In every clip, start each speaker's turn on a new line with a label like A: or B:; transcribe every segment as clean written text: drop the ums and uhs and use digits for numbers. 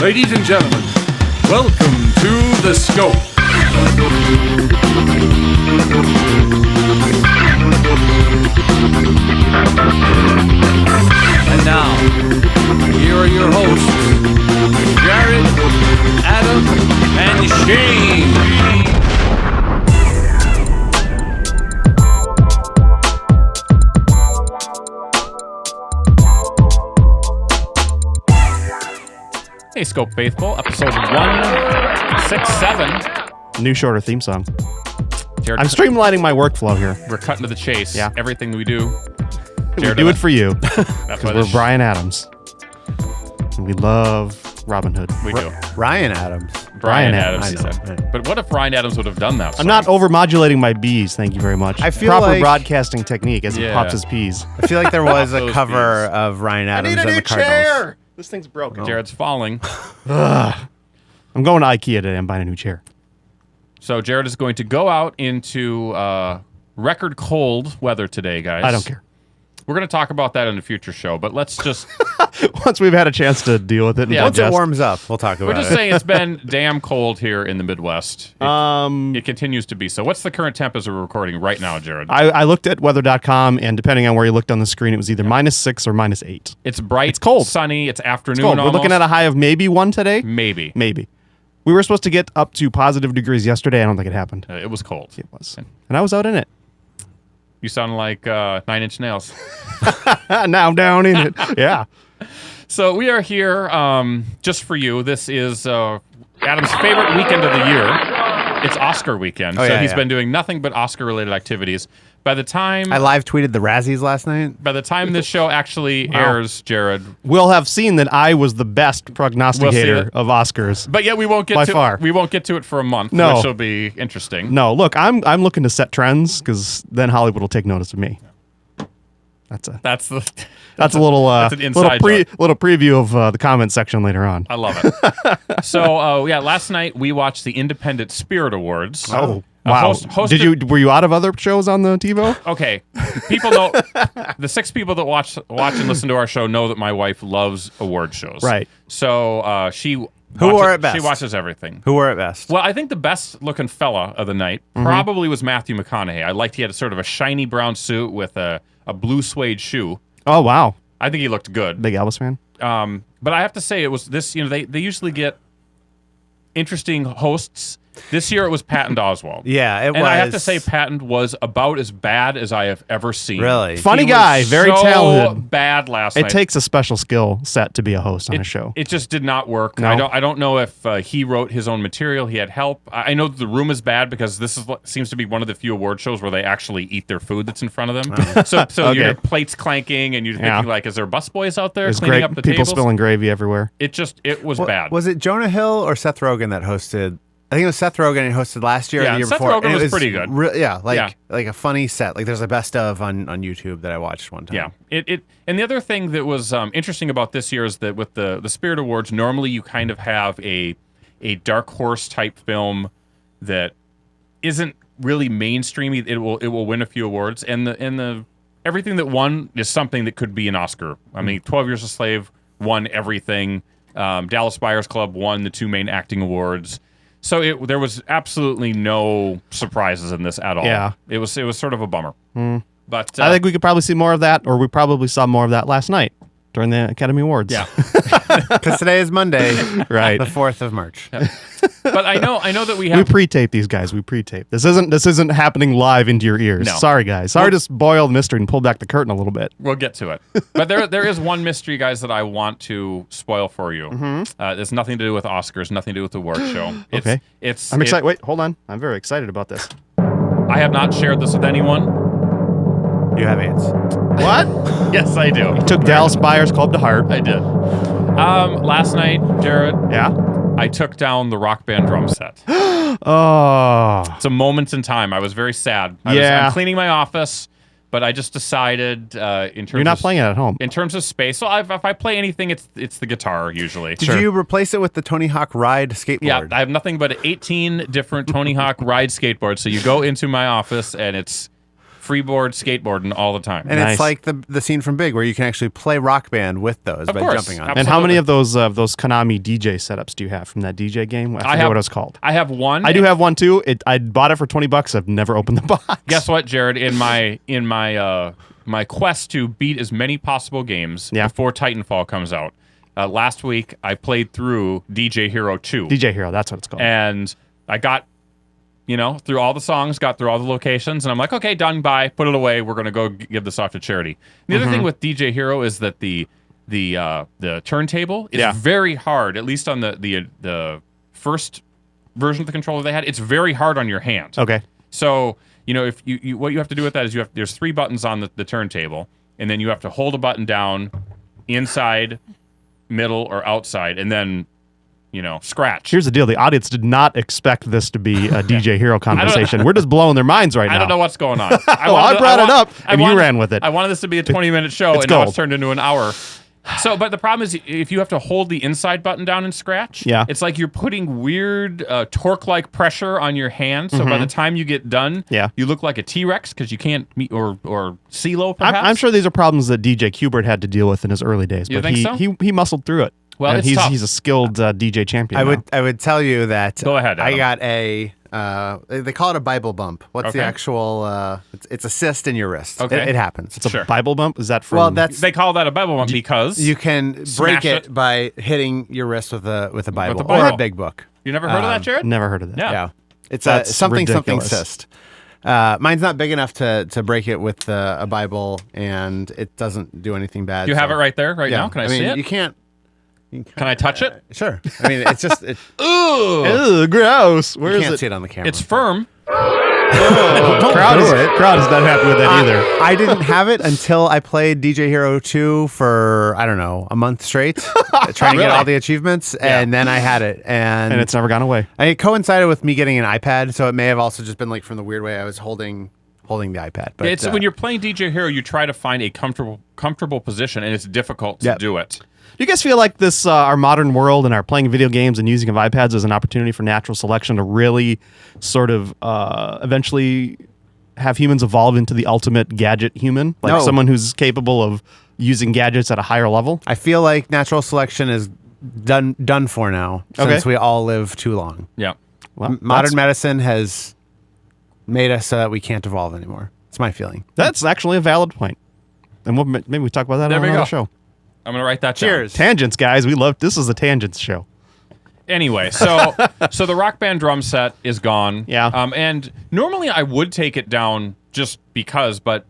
A: Ladies and gentlemen, welcome to The Scope. And now, here are your hosts, Jared, Adam, and Shane.
B: Hey, Scope Faithful, episode 167.
C: New shorter theme song.
B: Jared,
C: I'm streamlining my workflow here.
B: we're cutting to the chase.
C: Yeah.
B: Everything we do.
C: We do it for you.
B: That's
C: Because
B: what
C: we're Brian Adams. And we love Robin Hood.
B: we do.
D: Ryan Adams.
B: Brian
C: Adams,
B: Adams,
D: I
B: he
D: know.
B: said. But what if Ryan Adams would have done that?
C: I'm not over-modulating my B's, thank you very much.
D: I feel
C: Proper
D: like-
C: broadcasting technique as he
B: Yeah.
C: pops his P's.
D: I feel like there was a
B: Those
D: cover
B: bees.
D: of Ryan Adams and the Cardinals.
C: This thing's broken.
B: Jared's falling.
C: I'm going to IKEA today. I'm buying a new chair.
B: So Jared is going to go out into record cold weather today, guys.
C: I don't care.
B: We're going to talk about that in a future show, but let's just...
C: Once we've had a chance to deal with it and
B: Yeah,
D: Once it
C: digest.
D: warms up, we'll talk about
B: We're just
D: it.
B: saying it's been damn cold here in the Midwest. It continues to be. So what's the current temp as we're recording right now, Jared?
C: I looked at weather.com, and depending on where you looked on the screen, it was either -6 or -8.
B: It's bright,
C: It's cold.
B: sunny, it's afternoon
C: Cold. We're
B: almost.
C: looking at a high of maybe 1 today.
B: Maybe.
C: Maybe. We were supposed to get up to positive degrees yesterday. I don't think it happened.
B: It was cold.
C: It was. And I was out in it.
B: You sound like 9 Inch Nails.
C: Now I'm down in it. Yeah.
B: So we are here just for you. This is Adam's favorite weekend of the year. It's Oscar weekend.
D: Oh,
B: so
D: yeah,
B: he's
D: yeah.
B: been doing nothing but Oscar-related activities. By the time
D: I live tweeted the Razzies last night.
B: this show actually airs, Jared,
C: We'll have seen that I was the best prognosticator
B: it.
C: of Oscars.
B: but yet we won't get
C: By
B: to
C: far.
B: we won't get to it for a month,
C: No.
B: which will be interesting.
C: No, look, I'm looking to set trends because then Hollywood will take notice of me. That's a
B: That's the
C: little
B: that's an inside
C: little preview of the comment section later on.
B: I love it. So last night we watched the Independent Spirit Awards.
C: Oh, wow! Were you out of other shows on the TiVo?
B: Okay, people know the 6 people that watch and listen to our show know that my wife loves award shows.
C: Right.
B: So she
D: wore it best?
B: She watches everything.
D: Who were at best?
B: Well, I think the best looking fella of the night probably was Matthew McConaughey. I liked he had a sort of a shiny brown suit with a blue suede shoe.
C: Oh, wow!
B: I think he looked good.
C: Big Elvis fan.
B: But I have to say it was this. They usually get interesting hosts. This year it was Patton Oswalt.
D: Yeah, it was.
B: And I have to say, Patton was about as bad as I have ever seen.
D: Really?
C: Funny
B: He
C: guy,
B: was
C: very
B: so
C: talented.
B: bad last
C: It
B: night.
C: takes a special skill set to be a host on a show.
B: It just did not work.
C: No.
B: I don't know if he wrote his own material. He had help. I know that the room is bad because this is what seems to be one of the few award shows where they actually eat their food that's in front of them. So
C: Okay.
B: your plates clanking and you're
C: Yeah.
B: thinking like, is there busboys out there
C: There's
B: cleaning
C: great
B: up the
C: people
B: tables?
C: spilling gravy everywhere.
B: It was bad.
D: Was it Jonah Hill or Seth Rogen that hosted? I think it was Seth Rogen who hosted last year or
B: Yeah,
D: the year
B: Seth
D: before.
B: Rogen
D: and it
B: was pretty good.
D: Like a funny set. Like there's a best of on YouTube that I watched one time.
B: Yeah, and the other thing that was interesting about this year is that with the Spirit Awards, normally you kind of have a dark horse type film that isn't really mainstreamy. It will win a few awards, and the everything that won is something that could be an Oscar. I mean, 12 Years a Slave won everything. Dallas Buyers Club won the 2 main acting awards. So there was absolutely no surprises in this at all.
C: Yeah.
B: It was sort of a bummer. But
C: I think we could probably see more of that, or we probably saw more of that last night during the Academy Awards.
B: yeah.
D: Because today is Monday,
C: Right.
D: the 4th of March.
B: But I know that we
C: We
B: have
C: pre-tape these guys. We pre-tape. This isn't happening live into your ears.
B: No.
C: Sorry, guys. Sorry to spoil the mystery and pull back the curtain a little bit.
B: we'll get to it. But there is one mystery, guys, that I want to spoil for you. It's nothing to do with Oscars, nothing to do with the award show.
C: Okay. I'm excited. Wait, hold on. I'm very excited about this.
B: I have not shared this with anyone.
D: You have AIDS.
C: What?
B: Yes, I do.
C: Took Dallas Buyers Club to heart.
B: I did. Last night, Jared,
C: Yeah.
B: I took down the Rock Band drum set.
C: Oh.
B: It's a moment in time. I was very sad.
C: Yeah.
B: I'm cleaning my office, but I just decided in terms
C: You're not
B: of,
C: playing it at home.
B: in terms of space. So if I play anything, it's the guitar usually.
D: Did you replace it with the Tony Hawk Ride skateboard?
B: Yeah, I have nothing but 18 different Tony Hawk ride skateboards. So you go into my office and it's freeboard, skateboarding all the time.
D: And
C: Nice.
D: it's like the scene from Big where you can actually play Rock Band with those by
B: course.
D: jumping on.
C: And how many
B: Absolutely.
C: of those Konami DJ setups do you have from that DJ game? I forget
B: have-
C: what it was called.
B: I have one.
C: I do have one too. I bought it for $20. I've never opened the box.
B: Guess what, Jared? In my quest to beat as many possible games
C: Yeah.
B: before Titanfall comes out, last week I played through DJ Hero 2.
C: DJ Hero, that's what it's called.
B: And I got, through all the songs, got through all the locations, and I'm like, okay, done, bye, put it away. We're gonna go give this off to charity. The other thing with DJ Hero is that the turntable is
C: Yeah.
B: very hard. At least on the first version of the controller they had, it's very hard on your hand.
C: Okay.
B: So if you what you have to do with that is there's 3 buttons on the turntable, and then you have to hold a button down, inside, middle, or outside, and then scratch.
C: Here's the deal. The audience did not expect this to be a DJ Hero conversation. We're just blowing their minds right now.
B: I don't know what's going on.
C: I brought it up, and you ran with it.
B: I wanted this to be a 20-minute show,
C: It's
B: and now
C: gold.
B: it's turned into an hour. So, but the problem is, if you have to hold the inside button down and scratch,
C: Yeah.
B: it's like you're putting weird torque-like pressure on your hand. So by the time you get done,
C: Yeah.
B: you look like a T-Rex because you can't meet or CeeLo, perhaps.
C: I'm sure these are problems that DJ Kubert had to deal with in his early days,
B: You
C: but
B: think so?
C: he muscled through it.
B: Well,
C: and
B: it's
C: he's
B: tough.
C: he's a skilled DJ champion.
D: I would tell you that
B: Go ahead,
D: I
B: Adam.
D: got a they call it a Bible bump. What's the
B: Okay.
D: actual it's a cyst in your wrist.
B: Okay.
D: It happens.
C: It's a
B: Sure.
C: Bible bump. Is that from?
D: Well, that's
B: They call that a Bible bump because
D: you can break
B: Smash it.
D: it by hitting your wrist with a Bible, or
B: Bible.
D: a big book.
B: You never heard of that, Jared?
C: never heard of that.
B: Yeah.
D: Yeah, it's
C: That's
D: a something
C: ridiculous.
D: cyst. Mine's not big enough to break it with a Bible, and it doesn't do anything bad.
B: You have it
D: so-
B: right there, right
D: Yeah.
B: now. Can I
D: mean,
B: see it?
D: You can't.
B: Can I touch it?
D: Sure. I mean, it's just it,
C: Ugh, gross. Where
D: you
C: is
D: can't
C: it?
D: see it on the camera.
B: It's firm.
C: Crowd is not happy with that either.
D: I didn't have it until I played DJ Hero 2 for, I don't know, a month straight, trying to get all the achievements, and then I had it. And
C: And it's never gone away.
D: it coincided with me getting an iPad, so it may have also just been like from the weird way I was holding the iPad. But
B: It's when you're playing DJ Hero, you try to find a comfortable position, and it's difficult to
D: Yep.
B: do it.
C: Do you guys feel like this, our modern world and our playing video games and using of iPads is an opportunity for natural selection to really sort of eventually have humans evolve into the ultimate gadget human? Like
D: No.
C: someone who's capable of using gadgets at a higher level?
D: I feel like natural selection is done for now,
C: Okay.
D: since we all live too long.
B: Yeah.
C: Well,
D: Modern medicine has made us so that we can't evolve anymore. It's my feeling.
C: that's actually a valid point. And maybe we talk about that
B: There
C: on
B: we
C: another
B: go.
C: show.
B: I'm gonna write that down.
D: Cheers.
C: Tangents, guys. We love this is a tangents show.
B: Anyway, so the Rock Band drum set is gone.
C: Yeah.
B: And normally I would take it down just because, but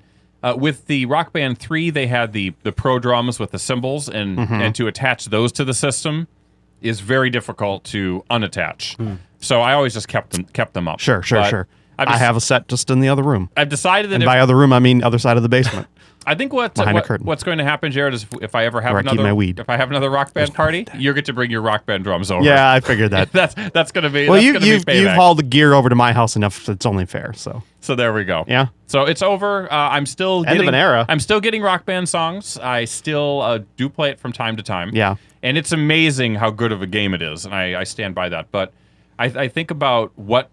B: with the Rock Band 3, they had the pro drums with the cymbals, and to attach those to the system is very difficult to unattach. So I always just kept them up.
C: Sure.
B: But
C: I have a set just in the other room.
B: I've decided that
C: And
B: if,
C: by other room, I mean other side of the basement.
B: I think
C: behind a curtain.
B: what's going to happen, Jared, is if I ever have
C: Where I keep
B: another
C: my weed.
B: if I have another Rock Band party, you get to bring your Rock Band drums over.
C: Yeah, I figured that.
B: that's gonna be
C: Well,
B: that's
C: you've
B: gonna be payback.
C: hauled the gear over to my house enough. It's only fair. So
B: So there we go.
C: yeah,
B: So it's over. I'm still
C: End of
B: getting
C: an era.
B: I'm still getting Rock Band songs. I still do play it from time to time.
C: Yeah.
B: And it's amazing how good of a game it is, and I stand by that. But I think about what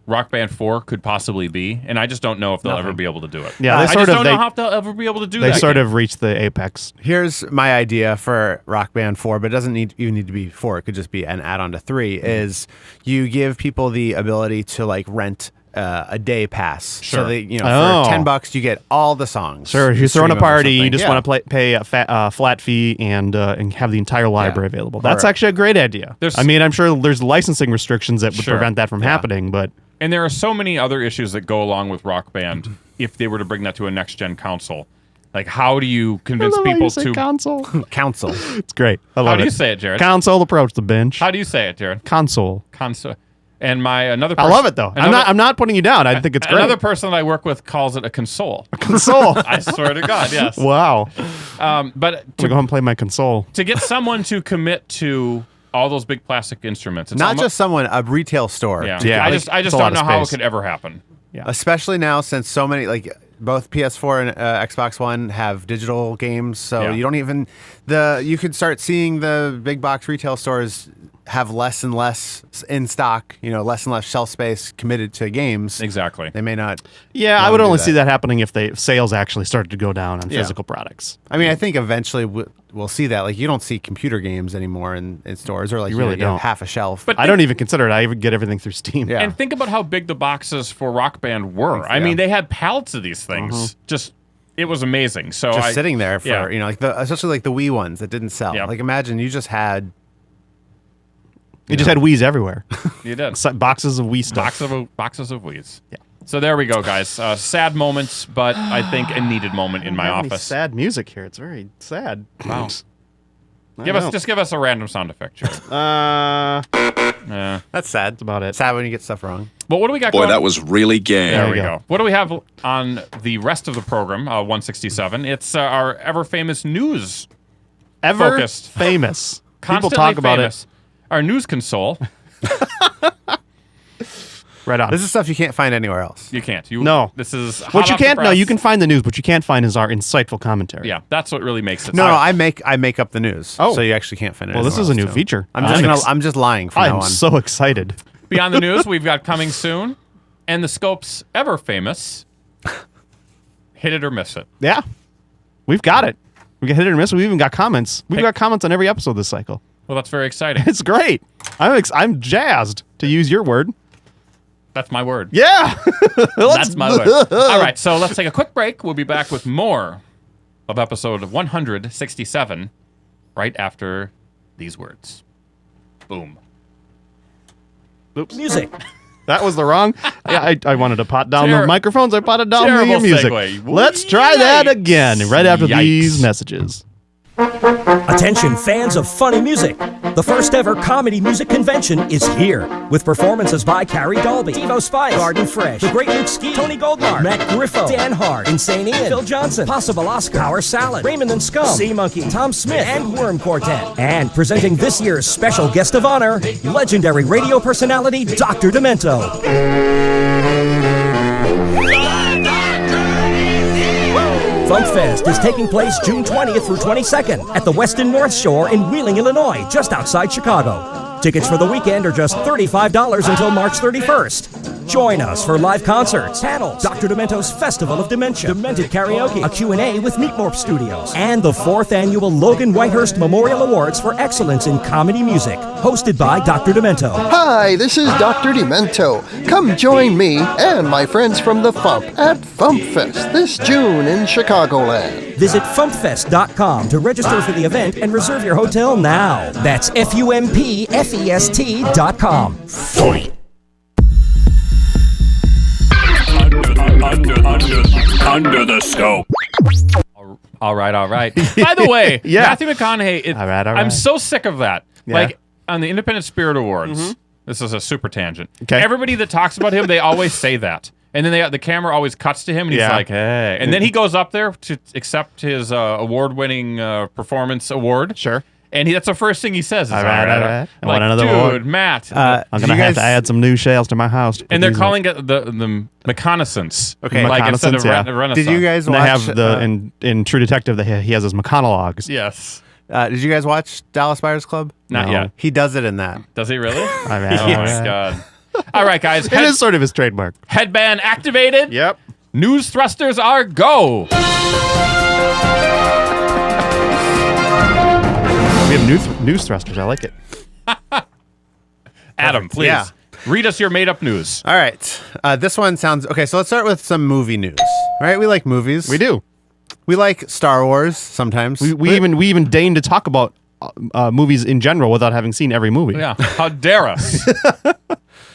B: Rock Band 4 could possibly be, and I just don't know if they'll ever be able to do it.
C: Yeah, they
B: I
C: sort
B: just
C: of-
B: don't
C: they-
B: know how they'll ever be able to do
C: they
B: that.
C: sort of reached the apex.
D: Here's my idea for Rock Band 4, but it doesn't even need to be 4. It could just be an add-on to 3, is you give people the ability to like rent a day pass.
B: Sure.
D: So they,
C: Oh.
D: for $10 you get all the songs.
C: Sure, if you're
D: You
C: throwing a
D: stream them or
C: party, you
D: something.
C: just
D: Yeah.
C: want to pay a flat fee and have the entire library available. That's
D: Or-
C: actually a great idea.
B: There's-
C: I mean, I'm sure there's licensing restrictions that would
B: Sure.
C: prevent that from happening, but
B: And there are so many other issues that go along with Rock Band if they were to bring that to a next gen console. Like, how do you convince people to?
C: console.
D: Council.
C: It's great. I love
B: How
C: it.
B: do you say it, Jared?
C: Console approach the bench.
B: How do you say it, Jared?
C: Console.
B: Console. And another.
C: I
B: Person,
C: love it though. I'm not putting you down. I think it's great.
B: Another person that I work with calls it a console.
C: console.
B: I swear to God, yes.
C: Wow.
B: But
C: I'm gonna go home and play my console.
B: to get someone to commit to all those big plastic instruments, it's
D: Not
B: almo-
D: just someone, a retail store.
B: yeah.
C: Yeah,
B: I
C: like,
B: just
C: it's a
B: don't
C: lot
B: know
C: of
B: how it
C: space.
B: could ever happen.
D: Especially now since so many, like both PS4 and Xbox One have digital games, so
B: Yeah.
D: you don't even you could start seeing the big box retail stores have less and less in stock, less and less shelf space committed to games.
B: Exactly.
D: They may not.
C: Yeah, I
D: wanna
C: would
D: do
C: only
D: that.
C: see that happening if sales actually started to go down on
D: Yeah.
C: physical products.
D: I mean, I think eventually we'll see that. Like, you don't see computer games anymore in stores, or like
C: You really
D: have
C: don't.
D: half a shelf.
B: But
C: I don't even consider it. I even get everything through Steam.
D: Yeah.
B: And think about how big the boxes for Rock Band were. I mean, they had pallets of these things. It was amazing. So
D: just sitting there for
B: yeah.
D: especially like the Wii ones that didn't sell.
B: Yeah.
D: Like, imagine you just had.
C: You just had Wii's everywhere.
B: You did.
C: Boxes of Wii stuff.
B: Boxes of Wii's. Yeah. So there we go, guys. Sad moments, but I think a needed moment in my
C: Having
B: office.
C: Sad music here. It's very sad.
B: Wow.
C: I
B: Give
C: know.
B: us a random sound effect. Sure. Yeah.
D: That's sad.
C: That's about it.
D: Sad when you get stuff wrong.
B: But what do we got
E: Boy,
B: going?
E: that was really gay.
B: There
C: There
B: we
C: you
B: go.
C: go.
B: What do we have on the rest of the program, 167? It's our ever-famous news.
C: Ever
B: Focused.
C: famous. People
B: Constantly
C: talk about
B: famous. Our news console.
C: it. Right on.
D: This is stuff you can't find anywhere else.
B: You can't.
C: No.
B: This is hot
C: What you
B: off the
C: can't, no,
B: press.
C: you can find the news. What you can't find is our insightful commentary.
B: Yeah, that's what really makes it.
D: No, I make up the news.
C: Oh.
D: So you actually can't find it.
C: Well, this is
D: anywhere
C: a new
D: else,
C: feature.
D: I'm just lying from now
C: I'm
D: on.
C: so excited.
B: Beyond the news, we've got coming soon, and the Scope's ever famous. Hit it or miss it.
C: Yeah. We've got it. We got hit or miss. We even got comments. We've got comments on every episode this cycle.
B: Well, that's very exciting.
C: It's great. I'm jazzed, to use your word.
B: That's my word.
C: Yeah.
B: That's my word. All right, so let's take a quick break. We'll be back with more of episode 167 right after these words. Boom.
C: Oops.
F: Music.
C: That was the wrong. Yeah, I wanted to pot down the microphones. I potted down the
B: terrible
C: music.
B: segue.
C: Let's try that again right after
B: Yikes.
C: these messages.
F: Attention fans of funny music. The first ever comedy music convention is here with performances by Carrie Dolby, Devo Spice, Garden Fresh, The Great Luke Ski, Tony Goldmark, Matt Griffo, Dan Hart, Insane Ian, Phil Johnson, Possible Oscar, Power Salad, Raymond and Scum, Sea Monkey, Tom Smith, and Worm Quartet. And presenting this year's special guest of honor, legendary radio personality Dr. Demento. Funkfest is taking place June 20th through 22nd at the Westin North Shore in Wheeling, Illinois, just outside Chicago. Tickets for the weekend are just $35 until March 31st. Join us for live concerts, panels, Dr. Demento's Festival of Dementia, Demented Karaoke, a Q&A with Meatmorph Studios, and the 4th annual Logan Whitehurst Memorial Awards for Excellence in Comedy Music, hosted by Dr. Demento.
G: Hi, this is Dr. Demento. Come join me and my friends from the Fump at FumpFest this June in Chicagoland.
F: Visit fumpfest.com to register for the event and reserve your hotel now. That's FUMPFEST.com.
A: Under the scope.
B: All right. By the way,
C: Yeah.
B: Matthew McConaughey,
C: All right.
B: I'm so sick of that.
C: Yeah.
B: Like, on the Independent Spirit Awards, this is a super tangent.
C: Okay.
B: Everybody that talks about him, they always say that. And then the camera always cuts to him, and he's
C: Yeah.
B: like, hey. And then he goes up there to accept his award-winning performance award.
C: Sure.
B: And that's the first thing he says. Is,
C: All right. I
B: Like,
C: want another
B: dude,
C: award.
B: Matt.
C: I'm going to have to add some new shells to my house.
B: and they're calling it the reconnaissance.
D: Okay.
B: Like instead of
C: Reconnaissance, yeah.
B: Renaissance.
D: Did you guys
C: And
D: watch?
C: they have in True Detective, he has his monologues.
B: Yes.
D: Did you guys watch Dallas Buyers Club?
B: Not
C: No.
B: yet.
D: He does it in that.
B: Does he really?
C: I mean,
B: Oh, my God. All right, guys.
C: It is sort of his trademark.
B: Headband activated.
C: Yep.
B: News thrusters are go.
C: We have news thrusters. I like it.
B: Adam, please
D: Yeah.
B: read us your made-up news.
D: All right. This one sounds okay. So let's start with some movie news. All right. We like movies.
C: We do.
D: We like Star Wars sometimes.
C: We even deign to talk about movies in general without having seen every movie.
B: Yeah. How dare us?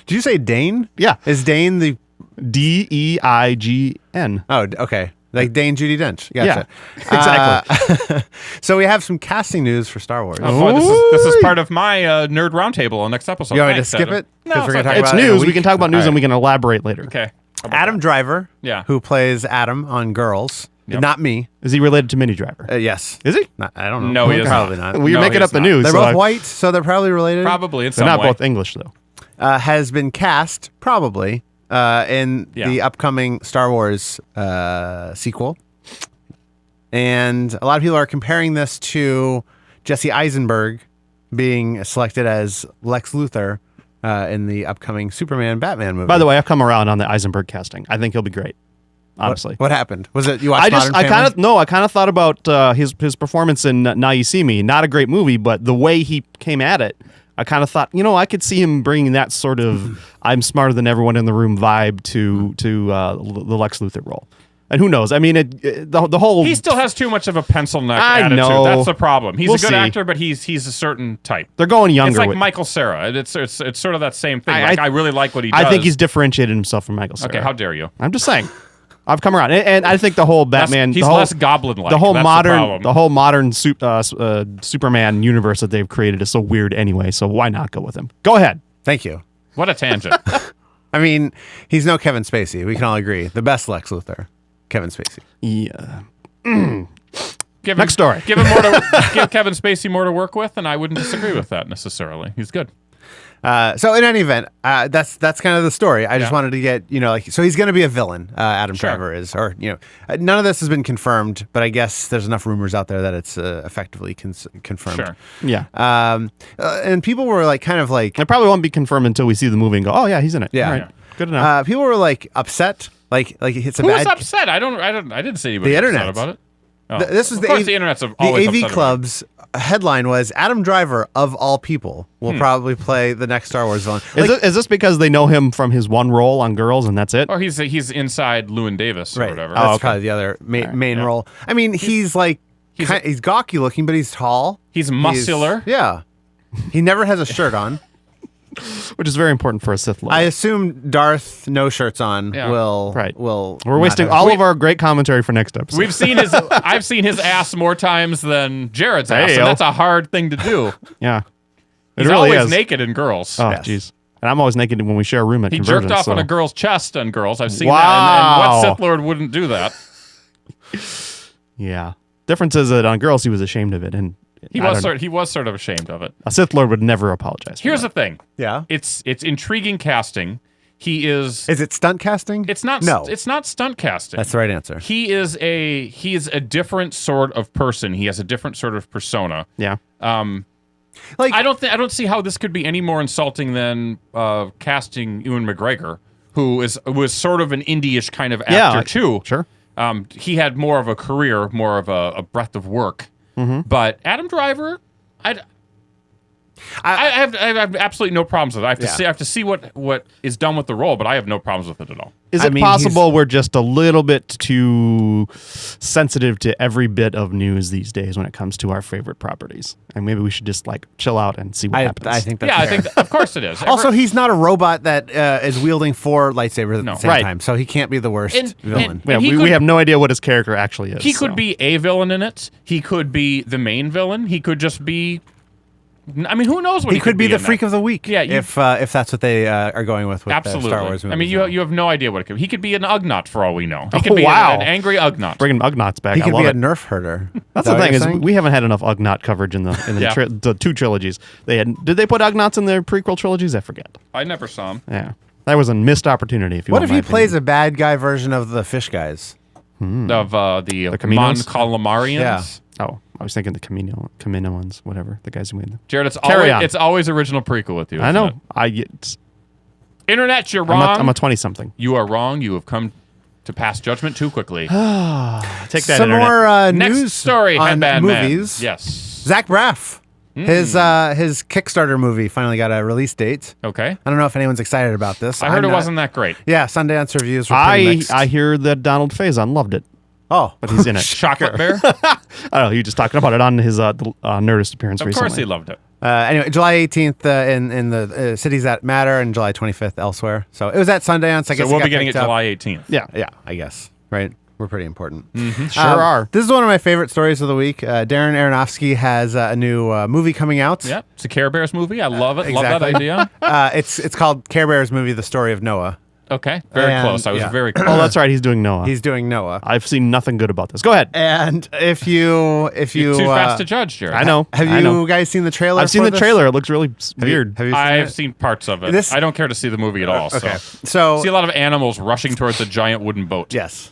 D: Did you say Dane?
C: Yeah.
D: Is Dane the?
C: DEIGN.
D: Oh, okay. Like Dane Judi Dench. Gotcha.
C: Yeah. Exactly.
D: So we have some casting news for Star Wars.
B: Oh, boy, this is part of my nerd roundtable on next episode.
D: You want me to
B: Thanks,
D: skip
B: Adam.
D: it?
B: No,
D: 'Cause we're
B: it's
D: gonna
B: okay.
D: talk
C: It's
D: about it in a
C: news. We
D: week?
C: can talk about news
D: All
C: and
D: right.
C: we can elaborate later.
B: Okay.
D: Adam Driver.
B: Yeah.
D: Who plays Adam on Girls?
B: Yep.
D: Not me.
C: Is he related to Minnie Driver?
D: Yes.
C: Is he?
D: I don't know.
B: No, he is
D: Probably
B: not.
D: not.
C: Well, you're
B: No,
C: making
B: he
C: up
B: is
C: the
B: not.
C: news.
D: They're
C: so
D: both
C: I-
D: white, so they're probably related.
B: Probably in
C: They're
B: some
C: not
B: way.
C: both English though.
D: Has been cast probably in the upcoming Star Wars sequel. And a lot of people are comparing this to Jesse Eisenberg being selected as Lex Luthor in the upcoming Superman Batman movie.
C: By the way, I've come around on the Eisenberg casting. I think he'll be great. Honestly,
D: what happened? Was it you watched Modern
C: I
D: Family?
C: kind of thought about his performance in Now You See Me. Not a great movie, but the way he came at it, I kind of thought, I could see him bringing that sort of I'm smarter than everyone in the room vibe to the Lex Luthor role. And who knows? I mean, the whole
B: He still has too much of a pencil neck
C: I
B: attitude.
C: know.
B: That's the problem. He's
C: We'll
B: a good
C: see.
B: actor, but he's a certain type.
C: they're going younger.
B: It's like
C: with,
B: Michael Cera. It's sort of that same thing.
C: I-
B: I really like what he does.
C: I think he's differentiated himself from Michael Cera.
B: Okay, how dare you?
C: I'm just saying. I've come around, and I think the whole Batman,
B: He's
C: the whole,
B: less goblin-like.
C: the whole
B: That's
C: modern,
B: the problem.
C: Superman universe that they've created is so weird anyway. So why not go with him? Go ahead.
D: Thank you.
B: What a tangent.
D: I mean, he's no Kevin Spacey. We can all agree. The best Lex Luthor, Kevin Spacey.
C: Yeah.
B: Give
C: Next story.
B: Give Kevin Spacey more to work with, and I wouldn't disagree with that necessarily. He's good.
D: So in any event, that's kind of the story. I just wanted to get, so he's going to be a villain. Adam
B: Sure.
D: Driver is, or, none of this has been confirmed, but I guess there's enough rumors out there that it's effectively confirmed.
B: Sure.
C: Yeah.
D: And people were like, kind of like,
C: It probably won't be confirmed until we see the movie and go, oh yeah, he's in it.
D: Yeah.
C: All right. Good enough.
D: people were like upset, like it's a
B: Who
D: bad.
B: was upset? I didn't see anybody
D: The
B: upset
D: internet.
B: about it. Oh.
D: This was
B: of
D: the
B: course
D: AV
B: the internet's
D: the
B: always
D: AV
B: upset about it.
D: Club's headline was Adam Driver of all people will probably play the next Star Wars villain.
C: Is this because they know him from his one role on Girls and that's it?
B: Or he's inside Llewyn Davis or
D: Right.
B: whatever.
D: That's
C: okay.
D: probably the other main role. I mean, he's gawky looking, but he's tall.
B: He's muscular.
D: Yeah. He never has a shirt on.
C: Which is very important for a Sith Lord.
D: I assume Darth no shirts on
B: Yeah.
D: will
C: Right.
D: will
C: We're
D: not
C: wasting
D: have-
C: all of our great commentary for next episode.
B: I've seen his ass more times than Jared's ass,
C: Hey-o.
B: and that's a hard thing to do.
C: Yeah. It
B: He's
C: really
B: always
C: is.
B: naked in Girls.
C: Oh,
D: Yes.
C: jeez. And I'm always naked when we share a room at
B: He
C: Convergence.
B: jerked off
C: so.
B: on a girl's chest on Girls. I've seen
C: Wow.
B: that, and what Sith Lord wouldn't do that?
C: Yeah. Difference is that on Girls he was ashamed of it, and
B: He
C: I
B: was
C: don't know.
B: he was sort of ashamed of it.
C: A Sith Lord would never apologize. For
B: Here's
C: that.
B: the thing.
D: Yeah.
B: It's intriguing casting. He is.
D: Is it stunt casting?
B: It's not.
D: No.
B: It's not stunt casting.
D: That's the right answer.
B: He is a different sort of person. He has a different sort of persona.
C: Yeah.
D: Like
B: I don't see how this could be any more insulting than casting Ewan McGregor, who was sort of an indie-ish kind of actor too.
C: Sure.
B: He had more of a career, more of a breadth of work. But Adam Driver, I have absolutely no problems with it. I have to see what is done with the role, but I have no problems with it at all.
C: Is
D: I
C: it
D: mean,
C: possible we're just a little bit too sensitive to every bit of news these days when it comes to our favorite properties? And maybe we should just chill out and see what happens.
D: I think that's
B: Yeah, I
D: fair.
B: think of course it is.
D: Also, he's not a robot that is wielding 4 lightsabers at
B: No.
D: the same
C: Right.
D: time, so he can't be the worst
B: And-
D: villain.
C: yeah,
B: he
C: we
B: could-
C: have no idea what his character actually is.
B: He could
C: so.
B: be a villain in it. He could be the main villain. He could just be. I mean, who knows what
D: He could be the
B: in
D: freak
B: that.
D: of the week.
B: Yeah, you-
D: if that's what they are going with
B: Absolutely.
D: Star Wars movies.
B: I mean,
D: now.
B: you have no idea what it could be. He could be an ugnaught for all we know. He
C: Oh,
B: could be
C: wow.
B: an angry ugnaught.
C: bringing Ugnaughts back.
D: He
C: I
D: could
C: love
D: be a
C: it.
D: Nerf herder.
C: That's
D: that
C: the
D: what
C: thing
D: you're
C: is
D: saying?
C: we haven't had enough Ugnaught coverage in the
B: Yeah.
C: the 2 trilogies. Did they put Ugnaughts in their prequel trilogies? I forget.
B: I never saw him.
C: Yeah, that was a missed opportunity. If you
D: What
C: want
D: if he
C: my
D: plays
C: opinion.
D: a bad guy version of the fish guys?
B: Of the Mon
C: Caminos?
B: Calamarians.
D: Yeah.
C: Oh, I was thinking the Camino ones, whatever the guys who made them.
B: Jared,
C: Carry on.
B: it's always original prequel with you.
C: I
B: isn't
C: know.
B: it? Internet, you're wrong.
C: I'm a 20-something.
B: You are wrong. You have come to pass judgment too quickly.
C: Take that.
D: Some
C: internet.
D: more
B: Next
D: news
B: story,
D: on
B: Headband Man.
D: movies.
B: Yes.
D: Zach Braff. His Kickstarter movie finally got a release date.
B: Okay.
D: I don't know if anyone's excited about this.
B: I heard
D: I'm
B: it
D: not.
B: wasn't that great.
D: Yeah, Sundance reviews were pretty mixed.
C: I hear that Donald Faison loved it,
D: Oh,
C: but he's in it.
B: Chocolate Bear?
C: I don't know. He was just talking about it on his Nerdist appearance
B: Of
C: recently.
B: course he loved it.
D: anyway, July 18th in the cities that matter, and July 25th elsewhere. So it was at Sundance. I guess
B: So we'll
D: it got
B: be getting it
D: picked up.
B: July 18th.
C: Yeah,
D: Yeah, I guess. Right. We're pretty important.
C: sure are.
D: This is one of my favorite stories of the week. Darren Aronofsky has a new movie coming out.
B: Yep. It's a Care Bears movie. I love it. Love that
D: exactly.
B: idea.
D: It's called Care Bears movie: The Story of Noah.
B: Okay. Very
D: And-
B: close. I was
D: yeah.
B: very close.
C: Oh, that's right. He's doing Noah.
D: He's doing Noah.
C: I've seen nothing good about this. Go ahead.
D: And if you
B: You're too fast to judge, Jared.
C: I know.
D: have
C: I
D: you
C: know.
D: guys seen the trailer?
C: I've seen
D: for
C: the
D: this?
C: trailer. It looks really
D: Have you-
C: weird.
D: Have you seen
B: I've
D: it?
B: seen parts of it.
D: This-
B: I don't care to see the movie at all.
D: Okay.
B: So.
D: So
B: See a lot of animals rushing towards a giant wooden boat.
D: yes,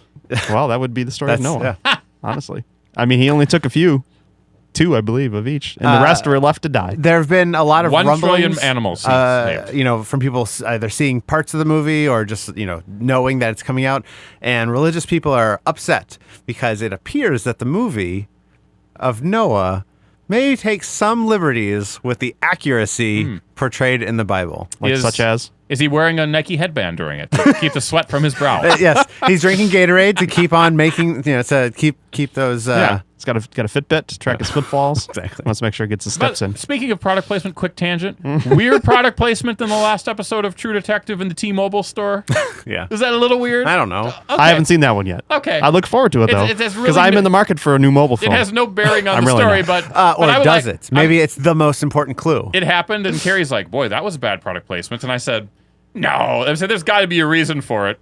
C: Well, that would be the story of
D: That's-
C: Noah. Honestly, I mean, he only took a few. 2, I believe, of each, and the rest were left to die.
D: There have been a lot of
B: 1
D: rumblings,
B: trillion animals. named.
D: from people either seeing parts of the movie or just knowing that it's coming out, and religious people are upset because it appears that the movie of Noah may take some liberties with the accuracy portrayed in the Bible.
C: Like such as?
B: Is he wearing a Nike headband during it to keep the sweat from his brow?
D: Yes, he's drinking Gatorade to keep on making, to keep those.
C: He's got a Fitbit to track his footfalls.
D: Exactly.
C: Wants to make sure he gets his steps in.
B: Speaking of product placement, quick tangent. Weird product placement in the last episode of True Detective in the T-Mobile store.
D: Yeah.
B: Is that a little weird?
D: I don't know.
B: Okay.
C: I haven't seen that one yet.
B: Okay.
C: I look forward to it, though,
B: It has
C: because
B: really
C: I'm in the market for a new mobile phone.
B: It has no bearing on
C: I'm
B: the
C: really
B: story,
C: not.
B: but
D: Or
B: I would
D: does
B: like-
D: it? Maybe it's the most important clue.
B: It happened, and Carrie's like, "Boy, that was a bad product placement." And I said, "No." I said, "There's got to be a reason for it."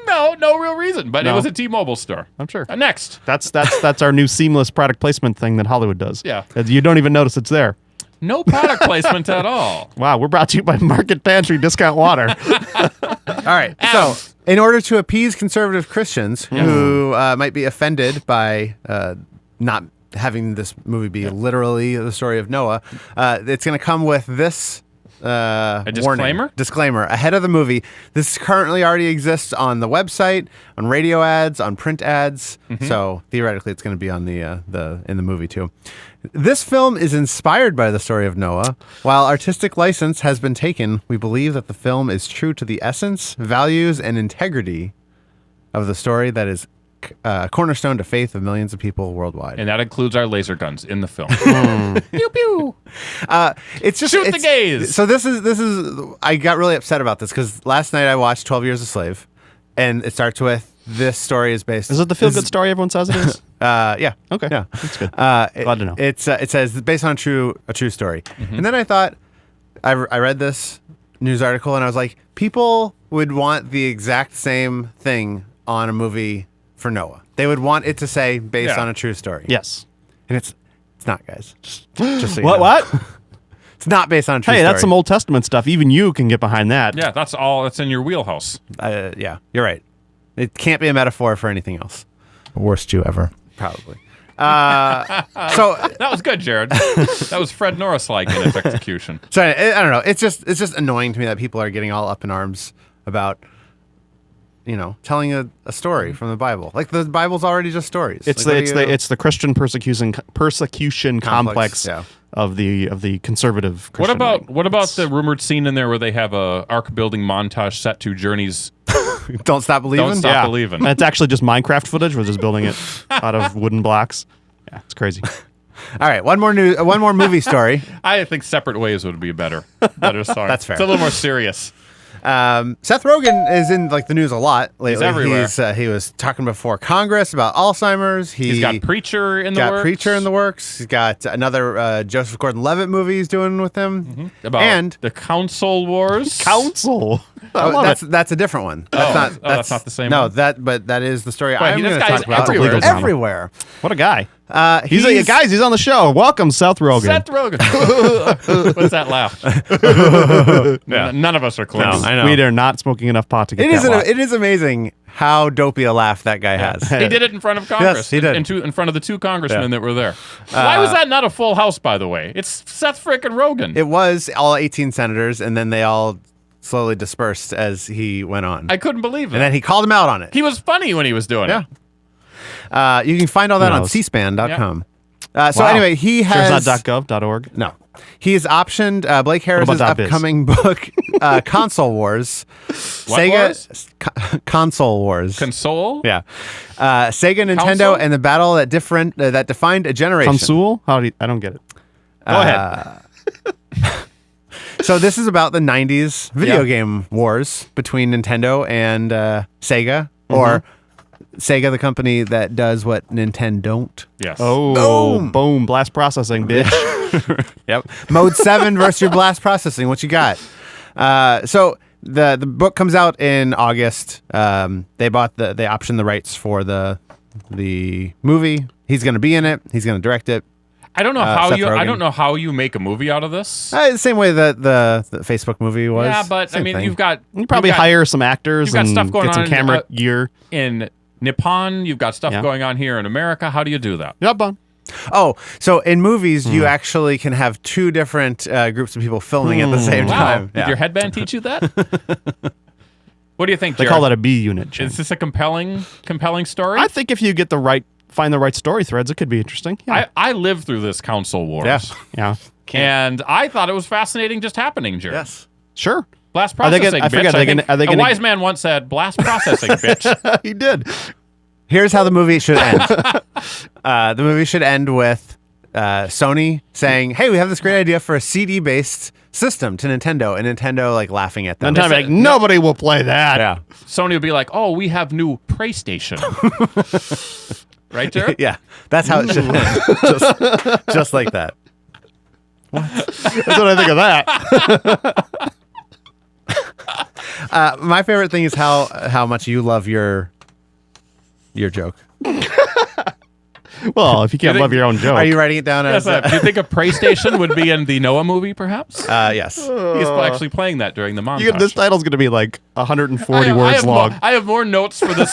B: No real reason. But it
C: No.
B: was a T-Mobile store.
C: I'm sure.
B: Next.
C: That's our new seamless product placement thing that Hollywood does.
B: Yeah.
C: You don't even notice it's there.
B: No product placement at all.
C: Wow, we're brought to you by Market Pantry Discount Water.
D: All right.
B: Adam.
D: So, in order to appease conservative Christians who might be offended by not having this movie be literally the story of Noah, it's going to come with this
B: A disclaimer?
D: warning. Disclaimer ahead of the movie. This currently already exists on the website, on radio ads, on print ads. So theoretically, it's going to be on the in the movie too. This film is inspired by the story of Noah. While artistic license has been taken, we believe that the film is true to the essence, values, and integrity of the story that is a cornerstone to faith of millions of people worldwide.
B: And that includes our laser guns in the film. Pew pew.
D: It's just
B: Shoot the gays.
D: So this is. I got really upset about this because last night I watched 12 Years a Slave, and it starts with this story is based.
C: Is it the feel-good story everyone says it is?
D: Yeah.
C: Okay.
D: Yeah.
C: That's good. Glad to know.
D: It says based on a true story, and then I thought I read this news article and I was like, people would want the exact same thing on a movie for Noah. They would want it to say based
B: Yeah.
D: on a true story.
C: Yes.
D: And it's not, guys. Just so you
C: What?
D: know.
C: What?
D: It's not based on a true
C: Hey,
D: story.
C: that's some Old Testament stuff. Even you can get behind that.
B: Yeah, that's all. That's in your wheelhouse.
D: Yeah, you're right. It can't be a metaphor for anything else.
E: Worst Jew ever.
D: Probably. So
B: That was good, Jared. That was Fred Norris-like in its execution.
D: I don't know. It's just annoying to me that people are getting all up in arms about telling a story from the Bible. Like the Bible's already just stories.
C: It's
D: Like,
C: it's the Christian persecution complex
D: yeah.
C: of the conservative Christian wing.
B: What about the rumored scene in there where they have a ark building montage set to Journey's
D: Don't Stop Believing.
B: Don't Stop Believing?
C: And it's actually just Minecraft footage. We're just building it out of wooden blocks. Yeah, it's crazy.
D: All right, one more movie story.
B: I think Separate Ways would be a better song.
D: That's fair.
B: It's a little more serious.
D: Seth Rogen is in the news a lot lately.
B: He's everywhere.
D: He was talking before Congress about Alzheimer's.
B: He's got Preacher in the works.
D: Preacher in the works. He's got another Joseph Gordon-Levitt movie he's doing with him.
B: About the Council Wars.
C: Council. I love it.
D: That's a different one. That's
B: not the same
D: No,
B: one?
D: but that is the story.
B: Wait,
D: I'm
B: this
D: going to
B: guy's
D: talk about
B: everywhere.
C: Legal drama.
D: everywhere.
C: What a guy.
D: He's
C: He's on the show. Welcome, Seth Rogen.
B: Seth Rogen. What's that laugh? None of us are close.
D: No, I know.
C: We are not smoking enough pot to get that laugh.
D: It is amazing how dopey a laugh that guy has.
B: He did it in front of Congress.
D: Yes, he did.
B: In front of the two congressmen that were there. Why was that not a full house, by the way? It's Seth frickin' Rogen.
D: It was all 18 senators, and then they all slowly dispersed as he went on.
B: I couldn't believe it.
D: And then he called him out on it.
B: He was funny when he was doing it.
D: You can find all that
C: Who
D: on
C: knows?
D: cspan.com. So
C: Wow.
D: anyway, he has...
C: Sure, it's not .gov.org.
D: No. He's optioned Blake Harris's
C: about .biz?
D: upcoming book, Console Wars.
B: What wars?
D: Console Wars.
B: Console?
D: Yeah. Sega, Nintendo,
B: Console?
D: and the battle that defined a generation.
C: Consul? I don't get it. Go ahead.
D: So this is about the 90s video game wars between Nintendo and Sega, or Sega, the company that does what Nintendo don't.
B: Yes.
C: Oh, boom. Blast-Processin, bitch.
D: Yep. Mode 7 versus your Blast-Processin. What you got? So the book comes out in August. They optioned the rights for the movie. He's going to be in it. He's going to direct it.
B: I don't know
D: Seth Rogen.
B: I don't know how you make a movie out of this.
D: The same way that the Facebook movie was.
B: Yeah, but
D: Same thing.
B: you've got
C: You probably
B: you've got-
C: hire some actors
B: you've got
C: and
B: stuff going
C: get some
B: on
C: camera gear.
B: in Nippon. You've got stuff
C: Yeah.
B: going on here in America. How do you do that?
C: Yep, on.
D: Oh, so in movies, you actually can have two different groups of people filming at the same
B: Wow.
D: time.
B: Did your headband teach you that? What do you think,
C: They
B: Jared?
C: call that a B unit. Jim.
B: Is this a compelling story?
C: I think if you get find the right story threads, it could be interesting. Yeah.
B: I lived through this console wars.
D: Yeah.
C: Yeah.
B: And I thought it was fascinating just happening, Jared.
D: Yes.
B: Blast
C: Are they
B: processing,
C: gonna- I forget,
B: bitch.
C: are they gonna- are they
B: a
C: gonna-
B: wise man once said, blast processing, bitch.
C: He did.
D: Here's how the movie should end. The movie should end with Sony saying, "Hey, we have this great idea for a CD-based system to Nintendo," and Nintendo like laughing at them.
C: Nintendo like, nobody will play that.
D: Yeah.
B: Sony would be like, oh, we have new Praystation. Right, Jared?
D: Yeah. That's how it should end. Just like that.
C: That's what I think of that.
D: My favorite thing is how much you love your joke.
C: Well, if you can't love your own joke.
D: Are you writing it down
B: Yes,
D: as
B: do you think a Praystation would be in the Noah movie, perhaps?
D: yes.
B: He's actually playing that during the montage.
C: This title's going to be like 140 words
B: have
C: long.
B: I have more notes for this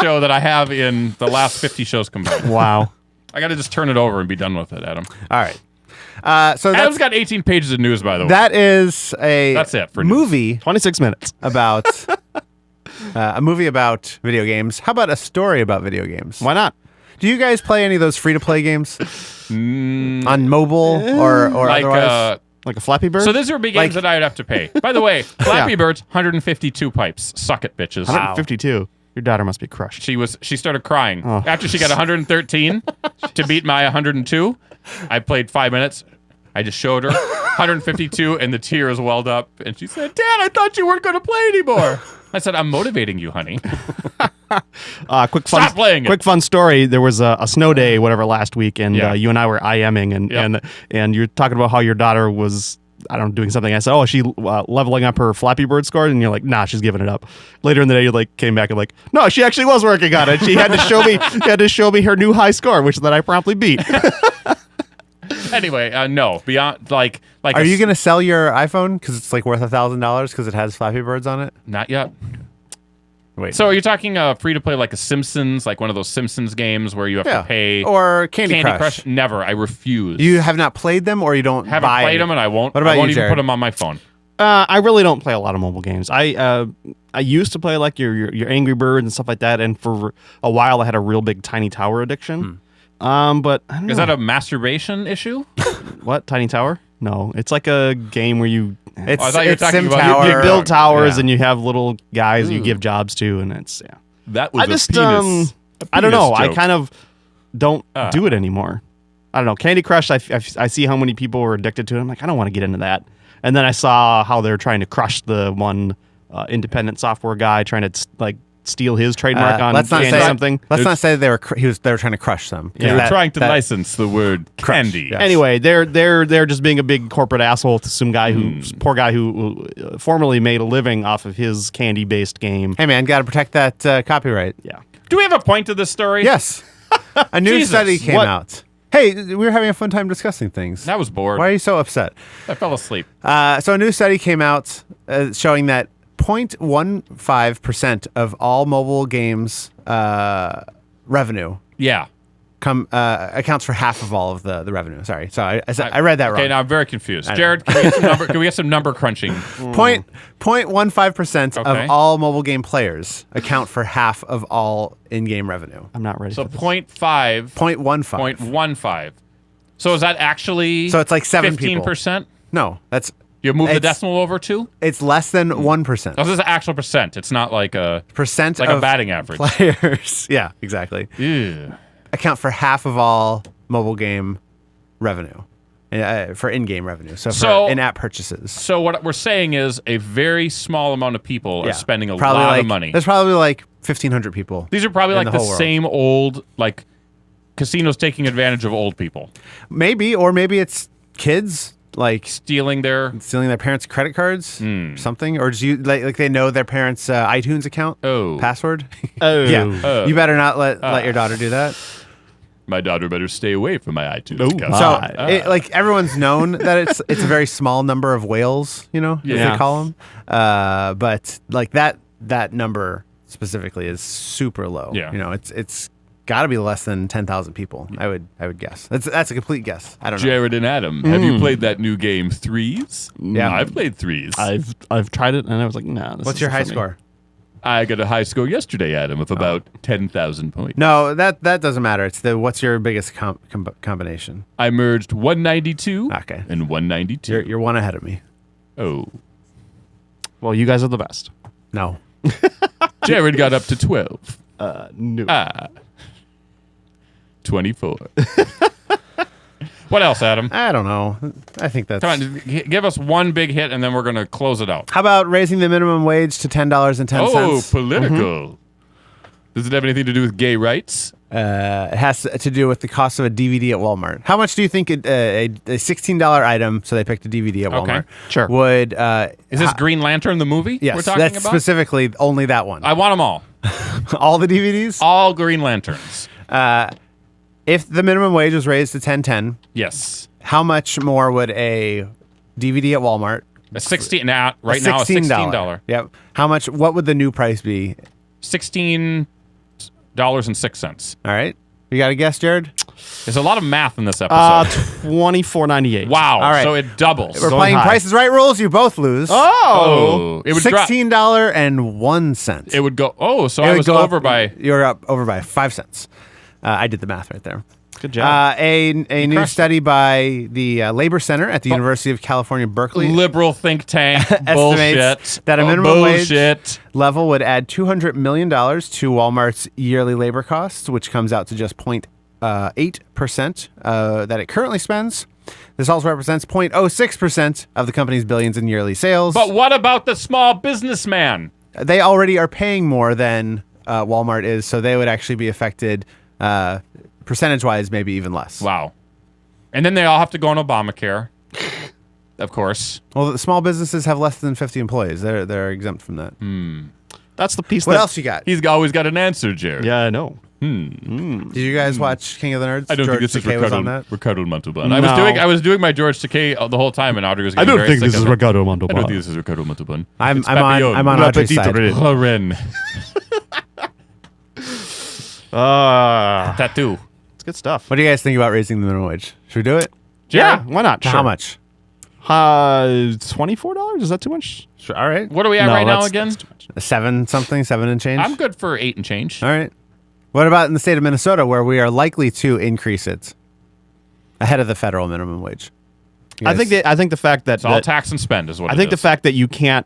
B: show than I have in the last 50 shows combined.
C: Wow.
B: I got to just turn it over and be done with it, Adam.
D: All right. So
B: Adam's got 18 pages of news, by the way.
D: that is
B: That's it for news.
D: movie
C: 26 minutes.
D: about a movie about video games. How about a story about video games?
C: Why not?
D: Do you guys play any of those free-to-play games on mobile or
B: like,
D: otherwise?
C: Like a Flappy Bird?
B: so these are big games that I'd have to pay. By the way, Flappy
C: Yeah.
B: Bird's 152 pipes. Suck it, bitches.
C: 152. Your daughter must be crushed.
B: She started crying
C: Oh.
B: after she got 113 to beat my 102. I played 5 minutes. I just showed her 152, and the tears welled up, and she said, "Dad, I thought you weren't going to play anymore." I said, "I'm motivating you, honey."
C: Quick fun.
B: Stop playing it.
C: Quick fun story. There was a snow day, whatever, last week, and
B: Yeah.
C: you and I were IMing, and you're talking about how your daughter was, I don't know, doing something. I said, "Oh, is she leveling up her Flappy Bird score?" And you're like, "Nah, she's giving it up." Later in the day, you like came back and like, "No, she actually was working on it. She had to show me, her new high score, which that I promptly beat."
B: Anyway, no. Beyond like
D: Are you going to sell your iPhone because it's like worth $1,000 because it has Flappy Birds on it?
B: Not yet.
D: Wait.
B: So are you talking free to play like a Simpsons, like one of those Simpsons games where you have to pay
D: or Candy Crush?
B: Never. I refuse.
D: You have not played them, or you don't
B: haven't
D: buy
B: played
D: any?
B: them, and I won't.
D: What about
B: I won't
D: you,
B: even
D: Jared?
B: put them on my phone.
C: I really don't play a lot of mobile games. I used to play like your Angry Birds and stuff like that, and for a while I had a real big Tiny Tower addiction. But I don't
B: Is
C: know.
B: that a masturbation issue?
C: What, Tiny Tower? No, it's like a game where you
D: It's,
B: I thought you were
D: it's
B: talking
D: Sim
B: about
D: Tower.
C: you build towers
D: Yeah.
C: and you have little guys you give jobs to, and it's
B: That was
C: I just
B: a
C: I don't know.
B: penis
C: I
B: joke.
C: kind of don't do it anymore. I don't know. Candy Crush. I see how many people were addicted to it. I'm like, I don't want to get into that. And then I saw how they're trying to crush the one independent software guy trying to like steal his trademark on
D: let's not
C: candy
D: say
C: something.
D: Let's not say they were trying to crush them.
C: Yeah.
B: You're
D: That-
B: trying to
D: that-
B: license the word candy.
D: yeah.
C: Anyway, they're just being a big corporate asshole to some guy poor guy who formerly made a living off of his candy based game.
D: Hey man, got to protect that copyright.
C: Yeah.
B: Do we have a point to this story?
D: Yes. A new
B: Jesus.
D: study came
C: What?
D: out. Hey, we were having a fun time discussing things.
B: I was bored.
D: Why are you so upset?
B: I fell asleep.
D: So a new study came out showing that 0.15% of all mobile games revenue
B: Yeah.
D: accounts for half of all of the revenue. Sorry. So I read that wrong.
B: Okay, now I'm very confused. Jared, can we get some number crunching?
D: 0.15%
B: Okay.
D: of all mobile game players account for half of all in-game revenue.
C: I'm not ready
B: So
C: for this.
B: 0.5,
D: 0.15.
B: 0.15. So is that actually
D: So it's like 7 people.
B: 15%?
D: No,
B: You move the
D: It's-
B: decimal over 2?
D: it's less than 1%.
B: Oh, this is actual percent. It's not like a
D: Percent
B: like
D: of
B: a batting average.
D: players. Yeah, exactly.
B: Ew.
D: Account for half of all mobile game revenue for in-game revenue. So
B: So-
D: for in-app purchases.
B: So what we're saying is a very small amount of people are spending a
D: Probably
B: lot
D: like,
B: of money.
D: There's probably like 1,500 people.
B: These are probably
D: in
B: like
D: the
B: the
D: whole world.
B: same old like casinos taking advantage of old people,
D: Maybe, or maybe it's kids like
B: stealing their
D: stealing their parents' credit cards, something, or do you like they know their parents' iTunes account password?
C: Oh.
D: Yeah, you better not let your daughter do that.
B: My daughter better stay away from my iTunes
C: Oh,
B: account.
D: So, like everyone's known that it's a very small number of whales, as
B: Yeah.
D: they call them. But like that number specifically is super low.
B: Yeah.
D: It's got to be less than 10,000 people. I would guess. That's a complete guess. I don't know.
B: Jared and Adam, have you played that new game Threes?
D: Yeah.
B: I've played Threes.
C: I've tried it and I was like, nah.
D: What's your high score?
B: I got a high score yesterday, Adam, of about 10,000 points.
D: No, that doesn't matter. It's what's your biggest combination?
B: I merged 192
D: Okay.
B: and 192.
D: You're one ahead of me.
B: Oh.
C: Well, you guys are the best.
D: No.
B: Jared got up to 12.
C: No.
B: 24. What else, Adam?
D: I don't know. I think that's.
B: Come on, give us one big hit, and then we're going to close it out.
D: How about raising the minimum wage to $10.10?
B: Oh, political. Does it have anything to do with gay rights?
D: It has to do with the cost of a DVD at Walmart. How much do you think a $16 item, so they picked a DVD at Walmart,
C: Sure.
D: would...
B: Is this Green Lantern, the movie
D: yes,
B: we're talking
D: that's
B: about?
D: specifically only that one.
B: I want them all.
D: All the DVDs?
B: All Green Lanterns.
D: If the minimum wage was raised to $10.10,
B: Yes.
D: how much more would a DVD at Walmart...
B: A $16. Now, right now, a $16.
D: Yep. How much... What would the new price be?
B: $16.06.
D: All right. You got a guess, Jared?
B: There's a lot of math in this episode.
C: $24.98.
B: Wow.
D: all right.
B: So it doubles.
D: We're
C: Going
D: playing
C: high.
D: Price is Right rules. You both lose.
B: Oh. It would drop.
D: $16.01.
B: It would go. Oh, so
D: It
B: I
D: would
B: was
D: go
B: over
D: up,
B: by.
D: You're up over by 5 cents. I did the math right there.
C: Good job.
D: A new
B: crushed
D: study by the Labor Center at the University of California, Berkeley
B: Liberal think tank
D: estimates
B: bullshit.
D: that a minimum
B: bullshit.
D: wage level would add $200 million to Walmart's yearly labor costs, which comes out to just 0.8% that it currently spends. This also represents 0.06% of the company's billions in yearly sales.
B: But what about the small businessman?
D: They already are paying more than Walmart is, so they would actually be affected percentage-wise, maybe even less.
B: Wow. And then they all have to go on Obamacare. Of course.
D: Well, the small businesses have less than 50 employees. They're exempt from that.
C: That's the piece
D: What
C: that...
D: else you got?
B: He's always got an answer, Jared.
C: Yeah, I know.
D: Did you guys watch King of the Nerds?
B: I don't
D: George
B: think this
D: Takei
B: is
D: was on that.
B: Ricardo Montalban.
C: No.
B: I was doing my George Takei the whole time, and Audrey was getting very sick of it.
C: Ricardo
B: I
C: Montalban.
B: don't think this is Ricardo Montalban.
D: I'm
B: It's
D: on
B: Papillon.
D: Audrey's side.
B: Ren. Tattoo.
C: It's good stuff.
D: What do you guys think about raising the minimum wage? Should we do it?
C: Yeah, why not?
D: To
C: Sure.
D: How much?
C: $24? Is that too much?
D: Sure. All right.
B: What are we at
C: No,
B: right now
C: that's-
B: again?
C: that's too much.
D: 7 and change.
B: I'm good for 8 and change.
D: All right. What about in the state of Minnesota, where we are likely to increase it ahead of the federal minimum wage? You
C: I
D: guys-
C: think the fact that,
B: It's all tax and spend is what
C: I
B: it
C: think the
B: is.
C: fact that you can't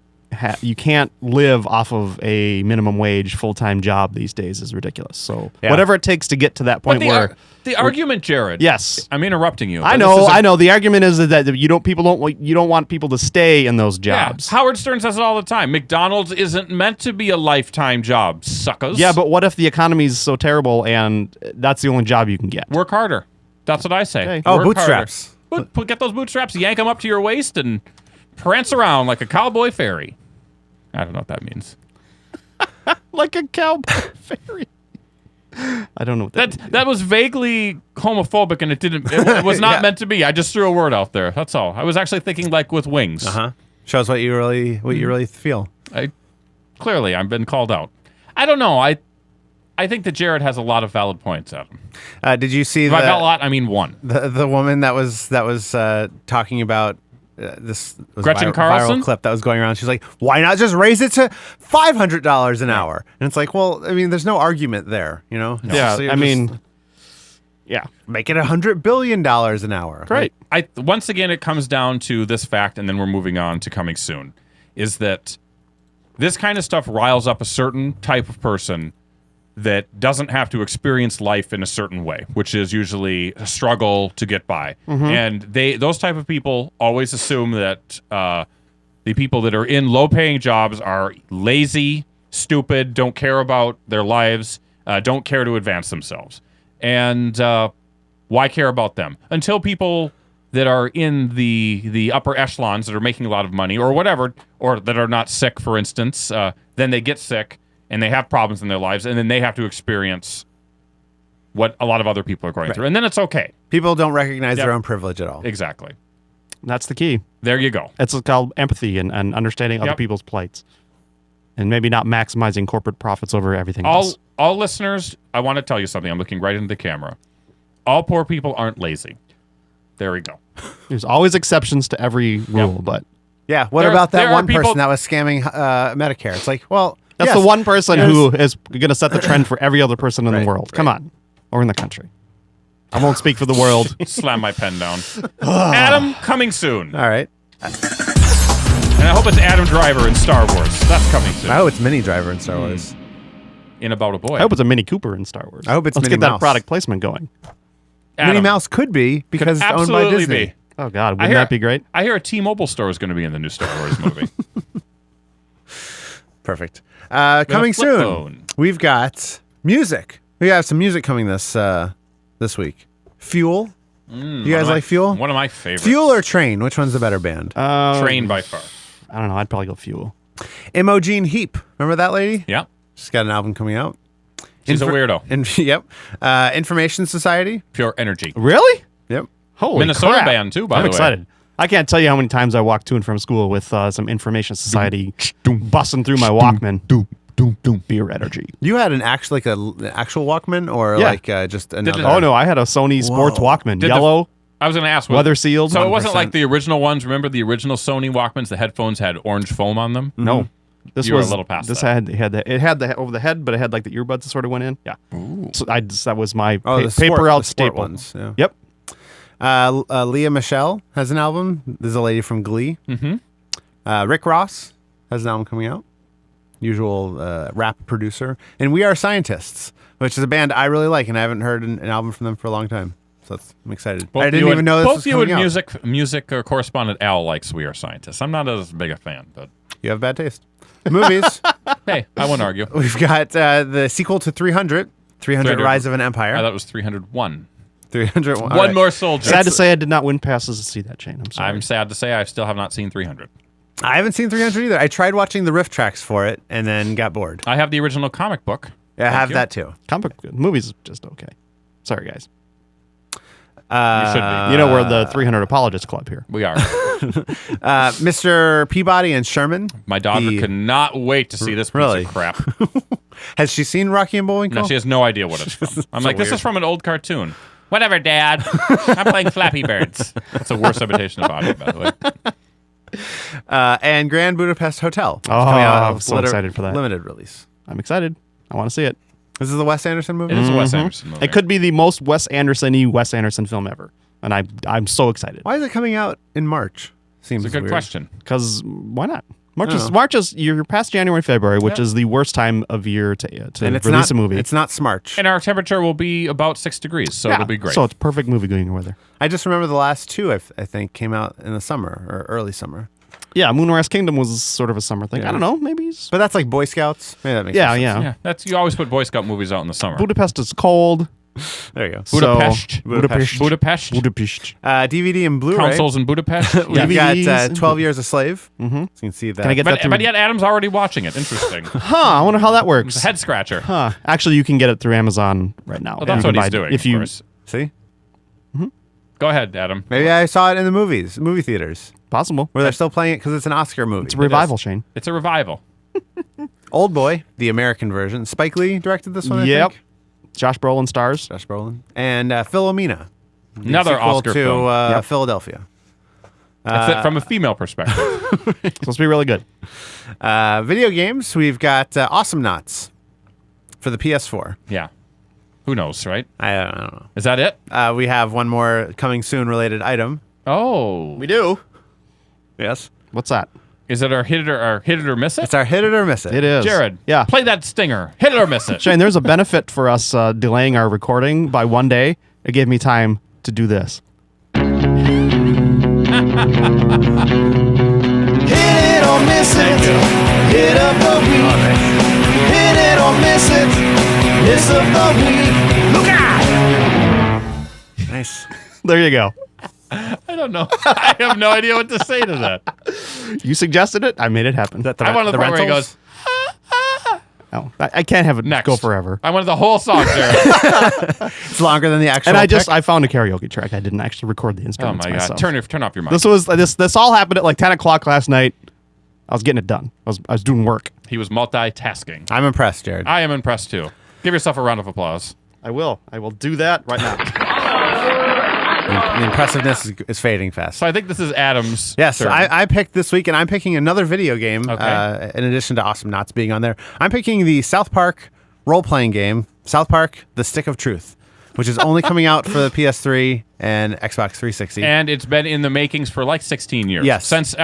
C: live off of a minimum wage full-time job these days is ridiculous. So
D: Yeah.
C: whatever it takes to get to that
B: But
C: point where
B: the argument, Jared.
C: yes,
B: I'm interrupting you.
C: I
B: but
C: know,
B: this is a-
C: I know. The argument is that you don't want people to stay in those jobs.
B: Yeah, Howard Stern says it all the time. McDonald's isn't meant to be a lifetime job, suckers.
C: Yeah, but what if the economy's so terrible and that's the only job you can get?
B: Work harder. That's what I say.
C: Okay.
D: Oh,
B: Work
D: bootstraps.
B: harder. Get those bootstraps, yank them up to your waist, and prance around like a cowboy fairy. I don't know what that means.
C: Like a cowboy fairy. I don't know what that
B: That was vaguely homophobic, and it was not
D: Yeah.
B: meant to be. I just threw a word out there. That's all. I was actually thinking like with wings.
D: Uh-huh. Shows what you really feel.
B: Clearly, I've been called out. I don't know. I think that Jared has a lot of valid points, Adam.
D: Did you see
B: By a lot, I mean one.
D: the woman that was talking about this was
B: Gretchen
D: viral
B: Carlson?
D: clip that was going around? She's like, "Why not just raise it to $500 an hour?" And it's like, well, I mean, there's no argument there, you know?
C: Yeah,
D: So you're
C: I
D: just-
C: mean, yeah,
D: make it $100 billion an hour.
C: great.
B: Once again, it comes down to this fact, and then we're moving on to coming soon, is that this kind of stuff riles up a certain type of person that doesn't have to experience life in a certain way, which is usually a struggle to get by. And those type of people always assume that the people that are in low-paying jobs are lazy, stupid, don't care about their lives, don't care to advance themselves. And why care about them? Until people that are in the upper echelons that are making a lot of money or whatever, or that are not sick, for instance, then they get sick and they have problems in their lives, and then they have to experience what a lot of other people are going through. And then it's okay.
D: People don't recognize
B: Yep.
D: their own privilege at all.
B: Exactly.
C: That's the key.
B: There you go.
C: It's called empathy and understanding other
B: Yep.
C: people's plights, and maybe not maximizing corporate profits over everything else.
B: all listeners, I want to tell you something. I'm looking right into the camera. All poor people aren't lazy. There we go.
C: There's always exceptions to every rule, but
D: Yeah. What
B: There-
D: about that
B: there are
D: one
B: people-
D: person that was scamming Medicare? It's like, well,
C: that's
D: yes,
C: the one person
D: there's-
C: who is going to set the trend for every other person in
D: Right,
C: the world. Come on. Or in the country. I won't speak for the world.
B: Slam my pen down. Adam, coming soon.
D: All right.
B: And I hope it's Adam Driver in Star Wars. That's coming soon.
D: I hope it's Mini Driver in Star Wars.
B: In About a Boy.
C: I hope it's a Mini Cooper in Star Wars.
D: I hope it's
C: Let's
D: Minnie
C: get that
D: Mouse.
C: product placement going.
B: Adam,
D: Minnie Mouse could be because it's owned by
B: absolutely
D: Disney.
B: be.
C: Oh, God.
B: I
C: Wouldn't
B: hear-
C: that be great?
B: I hear a T-Mobile store is going to be in the new Star Wars movie.
D: Perfect. Coming
B: flip
D: soon,
B: phone.
D: we've got music. We have some music coming this week. Fuel. You guys like Fuel?
B: One of my favorites.
D: Fuel or Train? Which one's the better band?
B: Train by far.
C: I don't know. I'd probably go Fuel.
D: Imogen Heap. Remember that lady?
B: Yeah.
D: She's got an album coming out.
B: She's a weirdo.
D: Yep. Information Society.
B: Pure energy.
C: Really?
D: Yep.
C: Holy
B: Minnesota
C: crap.
B: band, too, by
C: I'm
B: the way.
C: excited. I can't tell you how many times I walked to and from school with some Information Society busting through my Walkman. Beer energy.
D: You had an actual an actual Walkman or
C: Yeah.
D: like just another?
C: Oh, no. I had a Sony Sports Walkman. Yellow.
B: I was going to ask.
C: Weather sealed.
B: So it wasn't
D: 1%.
B: like the original ones. Remember the original Sony Walkmans? The headphones had orange foam on them.
C: No. This
B: You were a
C: was
B: little past
C: this
B: that.
C: it had the over the head, but it had like the earbuds that sort of went in. Yeah. So that was my
D: Oh, the
C: paper
D: sport-
C: out
D: the sport
C: staple.
D: ones, yeah.
C: Yep.
D: Leah Michelle has an album. This is a lady from Glee. Mm-hmm. Rick Ross has an album coming out. Usual rap producer. And We Are Scientists, which is a band I really like, and I haven't heard an album from them for a long time. So I'm excited. I didn't even know this was
B: Both you
D: coming
B: and
D: out.
B: music correspondent Al likes We Are Scientists. I'm not as big a fan, but
D: You have bad taste. Movies.
B: hey, I won't argue.
D: We've got the sequel to 300. 300 Rise of an Empire.
B: I thought it was 301.
D: 300.
B: One more soldier.
C: Sad to say I did not win passes to see that, Shane. I'm sorry.
B: I'm sad to say I still have not seen 300.
D: I haven't seen 300 either. I tried watching the riff tracks for it and then got bored.
B: I have the original comic book.
D: Yeah, I have
B: you.
D: that too.
C: Comic movies just okay. Sorry, guys.
B: You should be.
C: You know we're the 300 Apologists Club here.
B: We are.
D: Mr. Peabody and Sherman.
B: My daughter
D: The-
B: cannot wait to see this piece
D: Really?
B: of crap.
D: Has she seen Rocky and Bullwinkle?
B: No, she has no idea what it's from. I'm like, this is from an old cartoon. Whatever, Dad. I'm playing Flappy Birds. That's the worst imitation of Audrey, by the way.
D: And Grand Budapest Hotel.
C: Oh,
D: Coming out
C: I'm
D: of
C: so excited for that.
D: Limited release.
C: I'm excited. I want to see it.
D: This is the Wes Anderson movie?
B: It is a Wes Anderson movie.
C: It could be the most Wes Anderson-y Wes Anderson film ever, and I'm so excited.
D: Why is it coming out in March? Seems
B: It's a good
D: weird.
B: question.
C: Because why not?
D: don't know.
C: March is you're past January, February, which is the worst time of year to
D: And it's
C: release
D: not
C: a movie.
D: It's not Smarch.
B: And our temperature will be about 6 degrees, so it'll be great.
C: So it's perfect movie going weather.
D: I just remember the last two. I think came out in the summer or early summer.
C: Yeah, Moonrise Kingdom was sort of a summer thing.
D: Yeah.
C: I don't know, maybe.
D: But that's like Boy Scouts. Maybe that makes
C: Yeah,
D: sense.
C: yeah.
B: yeah, that's you always put Boy Scout movies out in the summer.
C: Budapest is cold.
D: There you go.
B: Budapest.
C: Budapest.
B: Budapest.
C: Budapest.
D: DVD and Blu-ray.
B: Councils in Budapest.
D: We've got
C: DVDs.
D: 12 Years a Slave. Mm-hmm. So you can see that.
C: Can I get that through?
B: But yet Adam's already watching it. Interesting.
C: Huh, I wonder how that works.
B: It's a head scratcher.
C: Huh. Actually, you can get it through Amazon right now.
B: Well, that's
C: You
B: what
C: can
B: he's
C: buy it.
B: doing,
C: If
B: of
C: you,
B: course.
D: See?
B: Go ahead, Adam.
D: Maybe I saw it in the movie theaters,
C: possible.
D: where they're still playing it because it's an Oscar movie.
C: It's a revival, Shane.
B: It's a revival.
D: Old Boy, the American version. Spike Lee directed this one, I
C: Yep.
D: think.
C: Josh Brolin stars.
D: Josh Brolin. And Philomena. the
B: Another
D: sequel
B: Oscar
D: to
B: film.
D: Philadelphia.
B: That's it from a female perspective.
C: It's supposed to be really good.
D: Video games, we've got Awesome Knots for the PS4.
B: Yeah. Who knows, right?
D: I don't know.
B: Is that it?
D: We have one more coming soon related item.
B: Oh.
C: We do.
D: Yes.
C: What's that?
B: Is it our hit it or miss it?
D: It's our hit it or miss it.
C: It is.
B: Jared.
C: Yeah.
B: Play that stinger. Hit it or miss it.
C: Shane, there's a benefit for us delaying our recording by one day. It gave me time to do this.
E: Hit it or miss it. Hit of the week. Hit it or miss it. Miss of the week. Look out!
D: Nice.
C: There you go.
B: I don't know. I have no idea what to say to that.
C: You suggested it. I made it happen.
D: Is that the,
B: I wanted the part where he
D: rentals?
B: goes,
C: No, I can't have it
B: next.
C: go forever.
B: I wanted the whole song, Jared.
D: It's longer than the actual
C: And
D: pick.
C: I found a karaoke track. I didn't actually record the
B: Oh
C: instruments
B: my God.
C: myself.
B: Turn off your mic.
C: This all happened at like 10 o'clock last night. I was getting it done. I was doing work.
B: He was multitasking.
D: I'm impressed, Jared.
B: I am impressed too. Give yourself a round of applause.
C: I will do that right now.
D: The impressiveness is fading fast.
B: So I think this is Adam's.
D: Yes,
B: turn.
D: I picked this week, and I'm picking another video game.
B: Okay.
D: In addition to Awesome Knots being on there, I'm picking the South Park role-playing game, South Park: The Stick of Truth, which is only coming out for the PS3 and Xbox 360.
B: And it's been in the makings for like 16 years.
D: Yes.
B: Since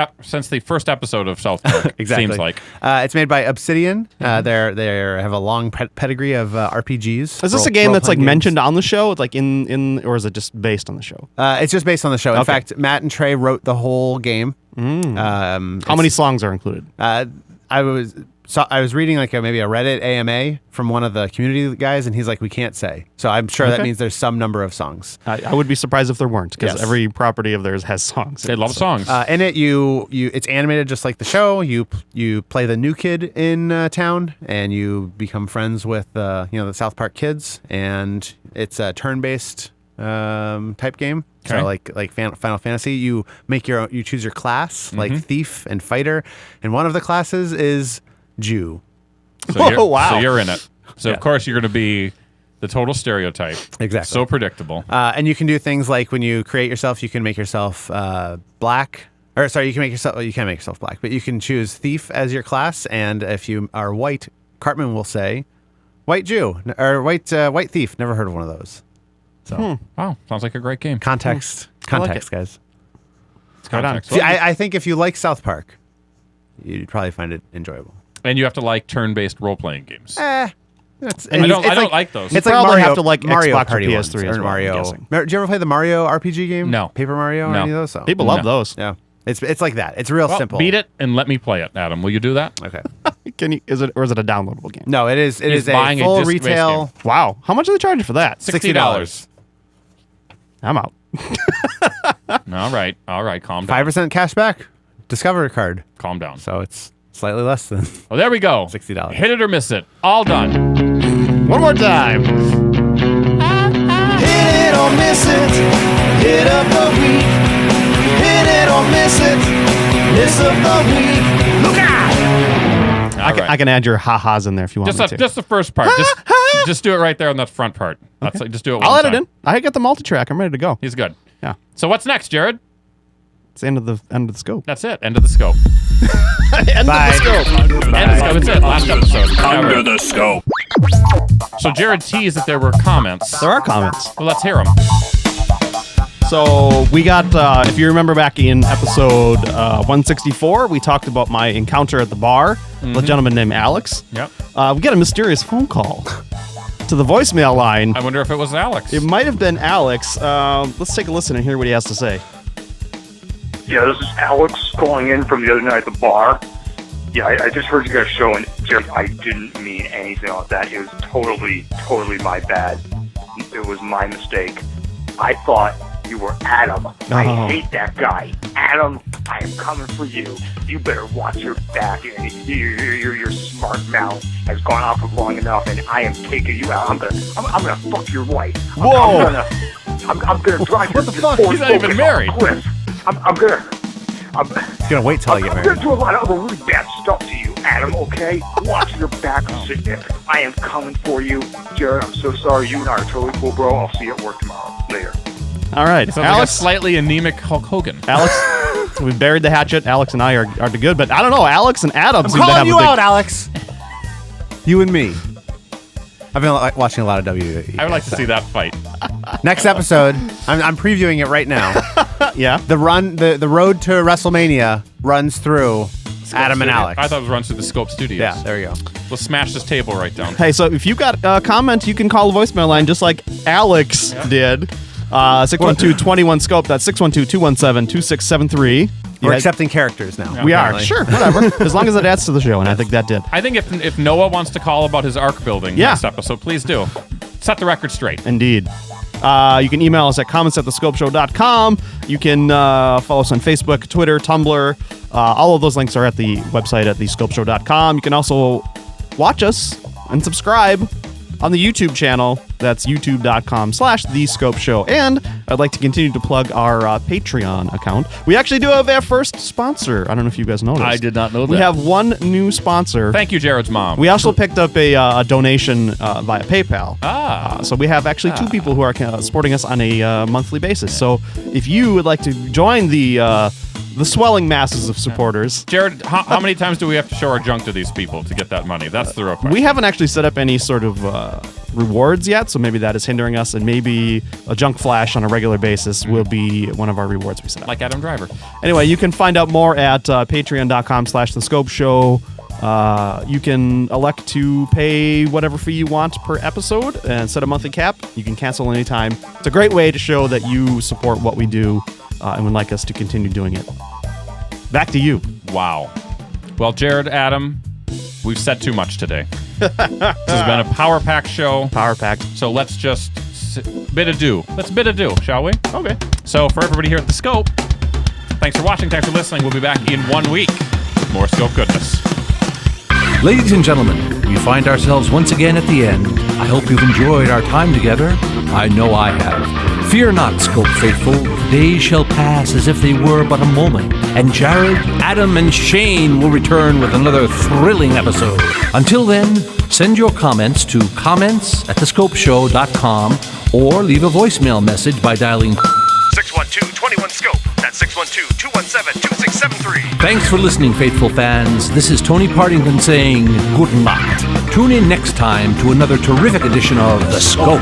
B: the first episode of South Park.
D: Exactly.
B: Seems like.
D: It's made by Obsidian. They have a long pedigree of RPGs.
C: Is this a game that's like mentioned on the show? It's like in or is it just based on the show?
D: It's just based on the show. In fact, Matt and Trey wrote the whole game.
C: How many songs are included?
D: I was reading like maybe a Reddit AMA from one of the community guys, and he's like, we can't say. So I'm sure that means there's some number of songs.
C: I would be surprised if there weren't, because every property of theirs has songs.
B: They love songs.
D: In it, it's animated just like the show. You play the new kid in town, and you become friends with the South Park kids, and it's a turn-based type game.
B: Okay.
D: So like Final Fantasy, you choose your class, like thief and fighter, and one of the classes is Jew.
B: So
C: wow.
B: So you're in it. So of course you're going to be the total stereotype.
D: Exactly.
B: So predictable.
D: And you can do things like when you create yourself, you can make yourself black. Or sorry, you can't make yourself black, but you can choose thief as your class, and if you are white, Cartman will say white Jew or white thief. Never heard of one of those. So
B: Wow, sounds like a great game.
D: context, guys.
B: It's context.
D: See, I think if you like South Park, you'd probably find it enjoyable.
B: And you have to like turn-based role-playing games.
D: I
B: don't like those.
D: It's
C: You
D: like
C: probably
D: Mario,
C: have to like
D: Mario
C: Xbox or
D: Party
C: PS3
D: ones,
C: as
D: or
C: well, I'm
D: Mario.
C: guessing.
D: Did you ever play the Mario RPG game?
B: No.
D: Paper Mario or
B: No.
D: any of those? So,
C: People love those.
D: yeah, it's like that. It's real
B: Well,
D: simple.
B: beat it and let me play it, Adam. Will you do that?
D: Okay.
C: Is it a downloadable game?
D: No, it is. It
B: He's
D: is
B: buying
D: a
B: a
D: full
B: disc-based
D: retail.
C: Wow. How much are they charging for that?
B: $60.
C: I'm out.
B: All right. Calm down.
D: 5% cash back. Discover card.
B: Calm down.
D: So it's slightly less than.
B: Oh, there we go.
D: $60.
B: Hit it or miss it. All done.
C: One more time.
E: Hit it or miss it. Hit of the week. Hit it or miss it. Miss of the week. Look out!
B: All right.
C: I can add your ha-has in there if you want me to.
B: Just the first part. Just do it right there on that front part. That's like, just do it one
C: I'll add
B: time.
C: it in. I got the multi-track. I'm ready to go.
B: He's good.
C: Yeah.
B: So what's next, Jared?
C: It's the end of the scope.
B: That's it. End of the scope.
C: End
D: Bye.
C: of the scope.
B: End of the scope. That's it. Last episode.
A: Under the scope.
B: So Jared teased that there were comments.
C: There are comments.
B: Well, let's hear them.
C: So we got, if you remember back in episode 164, we talked about my encounter at the bar with a gentleman named Alex.
B: Yep.
C: We got a mysterious phone call to the voicemail line.
B: I wonder if it was Alex.
C: It might have been Alex. Let's take a listen and hear what he has to say.
H: Yeah, this is Alex calling in from the other night at the bar. Yeah, I just heard you guys show, and Jerry, I didn't mean anything like that. It was totally my bad. It was my mistake. I thought you were Adam. I hate that guy. Adam, I am coming for you. You better watch your back. Your smart mouth has gone off for long enough, and I am taking you out. I'm gonna fuck your wife.
C: Whoa!
H: I'm gonna drive you
D: What the fuck?
B: He's not even married.
H: I'm gonna
D: Wait till I get
H: I'm
D: married.
H: gonna do a lot of other really bad stuff to you, Adam, okay? Watch your back and sit there. I am coming for you. Jared, I'm so sorry. You and I are totally cool, bro. I'll see you at work tomorrow. Later.
C: All right,
B: Sounds like a
C: Alex.
B: slightly anemic Hulk Hogan.
C: Alex, we buried the hatchet. Alex and I are the good, but I don't know. Alex and Adam seem to have
D: Calling you
C: a big.
D: out, Alex. You and me. I've been watching a lot of WWE.
B: I would like to see that fight.
D: Next episode, I'm previewing it right now.
C: Yeah.
D: The road to WrestleMania runs through Adam and Alex.
B: I thought it was run through the Scope Studios.
D: Yeah, there you go.
B: Let's smash this table right down.
C: Hey, so if you've got a comment, you can call the voicemail line just like Alex did. 612-21-SCOPE. That's 612-217-2673.
D: We're accepting characters now.
C: We are.
D: apparently.
C: Sure, whatever. As long as it adds to the show, and I think that did.
B: I think if Noah wants to call about his arc building
C: Yeah.
B: next episode, please do. Set the record straight.
C: Indeed. You can email us at comments@thescopeshow.com. You can follow us on Facebook, Twitter, Tumblr. All of those links are at the website at thescopeshow.com. You can also watch us and subscribe on the YouTube channel. That's youtube.com/thescopeshow. And I'd like to continue to plug our Patreon account. We actually do have our first sponsor. I don't know if you guys noticed.
B: I did not know that.
C: We have one new sponsor.
B: Thank you, Jared's mom.
C: We also picked up a donation via PayPal. So we have actually two people who are supporting us on a monthly basis. So if you would like to join the swelling masses of supporters.
B: Jared, how many times do we have to show our junk to these people to get that money? That's the real question.
C: We haven't actually set up any sort of rewards yet, so maybe that is hindering us, and maybe a junk flash on a regular basis will be one of our rewards we set up.
B: Like Adam Driver.
C: Anyway, you can find out more at patreon.com/thescopeshow. You can elect to pay whatever fee you want per episode and set a monthly cap. You can cancel anytime. It's a great way to show that you support what we do and would like us to continue doing it. Back to you.
B: Wow. Well, Jared, Adam, we've said too much today. This has been a power-packed show.
C: Power-packed.
B: So let's just bid adieu. Let's bid adieu, shall we?
C: Okay.
B: So for everybody here at The Scope, thanks for watching, thanks for listening. We'll be back in 1 week. More Scope goodness.
I: Ladies and gentlemen, we find ourselves once again at the end. I hope you've enjoyed our time together. I know I have. Fear not, Scope faithful. The days shall pass as if they were but a moment, and Jared, Adam, and Shane will return with another thrilling episode. Until then, send your comments to comments@thescopeshow.com or leave a voicemail message by dialing
J: 612-21-SCOPE. That's 612-217-2673.
I: Thanks for listening, faithful fans. This is Tony Partington saying good night. Tune in next time to another terrific edition of The Scope.